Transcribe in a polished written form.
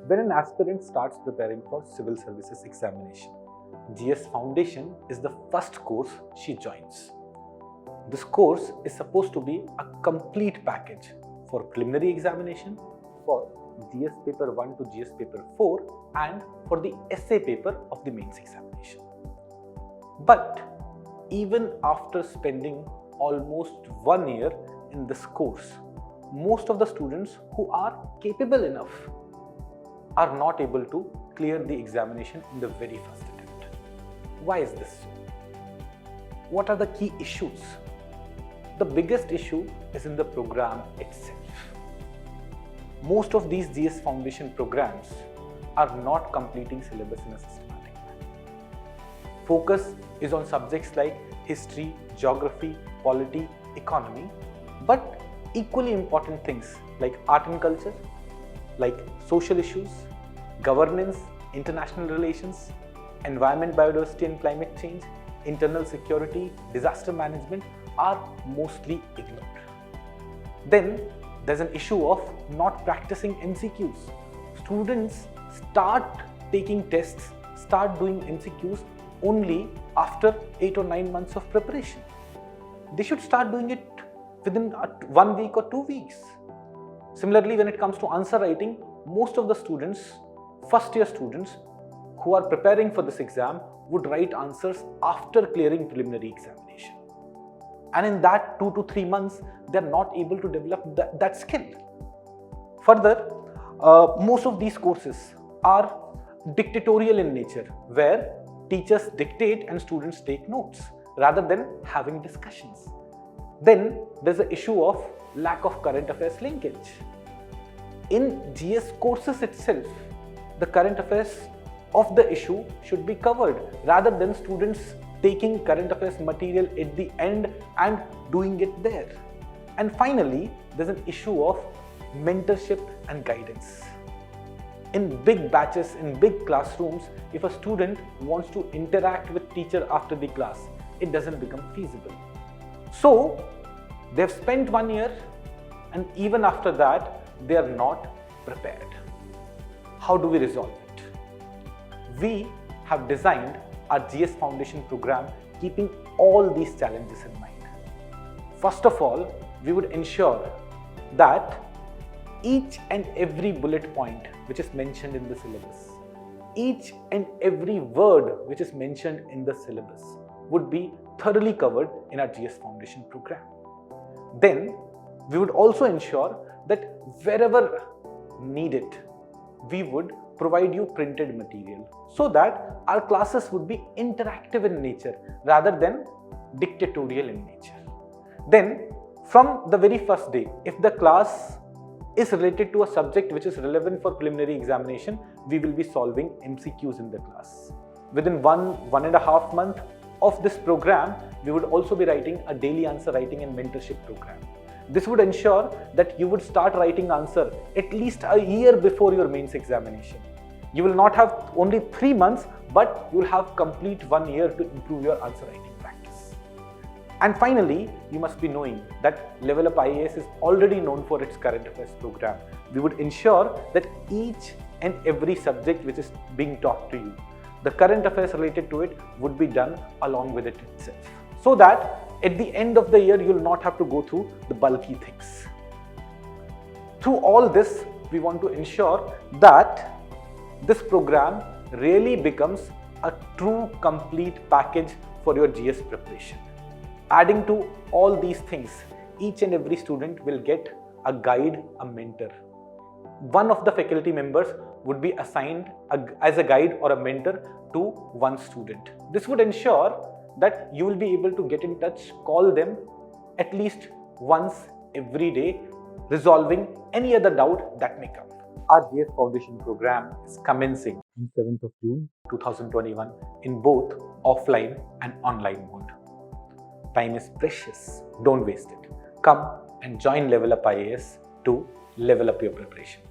When an aspirant starts preparing for civil services examination, GS Foundation is the first course she joins. This course is supposed to be a complete package for preliminary examination, for GS paper 1 to GS paper 4 and for the essay paper of the mains examination. But even after spending almost 1 year in this course, most of the students who are capable enough are not able to clear the examination in the very first attempt. Why is this so? What are the key issues? The biggest issue is in the program itself. Most of these GS Foundation programs are not completing syllabus in a systematic manner. Focus is on subjects like history, geography, polity, economy, but equally important things like art and culture, like social issues, governance, international relations, environment, biodiversity and climate change, internal security, disaster management are mostly ignored. Then there's an issue of not practicing MCQs. Students start taking tests, start doing MCQs only after 8 or 9 months of preparation. They should start doing it within 1 week or 2 weeks. Similarly, when it comes to answer writing, most of the students, first year students who are preparing for this exam would write answers after clearing preliminary examination. And in that 2 to 3 months, they are not able to develop that skill. Further, most of these courses are dictatorial in nature, where teachers dictate and students take notes rather than having discussions. Then there's the issue of lack of current affairs linkage. In GS courses itself, the current affairs of the issue should be covered rather than students taking current affairs material at the end and doing it there. And finally, there's an issue of mentorship and guidance. In big batches, in big classrooms, if a student wants to interact with teacher after the class, it doesn't become feasible. So, they've spent 1 year and even after that, they are not prepared. How do we resolve it? We have designed our GS Foundation program keeping all these challenges in mind. First of all, we would ensure that each and every bullet point which is mentioned in the syllabus, each and every word which is mentioned in the syllabus would be thoroughly covered in our GS Foundation program. Then, we would also ensure that wherever needed, we would provide you printed material so that our classes would be interactive in nature rather than dictatorial in nature. Then, from the very first day, if the class is related to a subject which is relevant for preliminary examination, we will be solving MCQs in the class. Within 1.5 months of this program, we would also be writing a daily answer writing and mentorship program. This would ensure that you would start writing answer at least a year before your mains examination. You will not have only 3 months, but you will have complete 1 year to improve your answer writing practice. And finally, you must be knowing that Level Up IAS is already known for its current affairs program. We would ensure that each and every subject which is being taught to you, the current affairs related to it would be done along with it itself, so that at the end of the year, you will not have to go through the bulky things. Through all this, we want to ensure that this program really becomes a true complete package for your GS preparation. Adding to all these things, each and every student will get a guide, a mentor. One of the faculty members would be assigned as a guide or a mentor to one student. This would ensure that you will be able to get in touch, call them at least once every day, resolving any other doubt that may come. Our GS Foundation program is commencing on 7th of June 2021 in both offline and online mode. Time is precious, don't waste it. Come and join Level Up IAS to level up your preparation.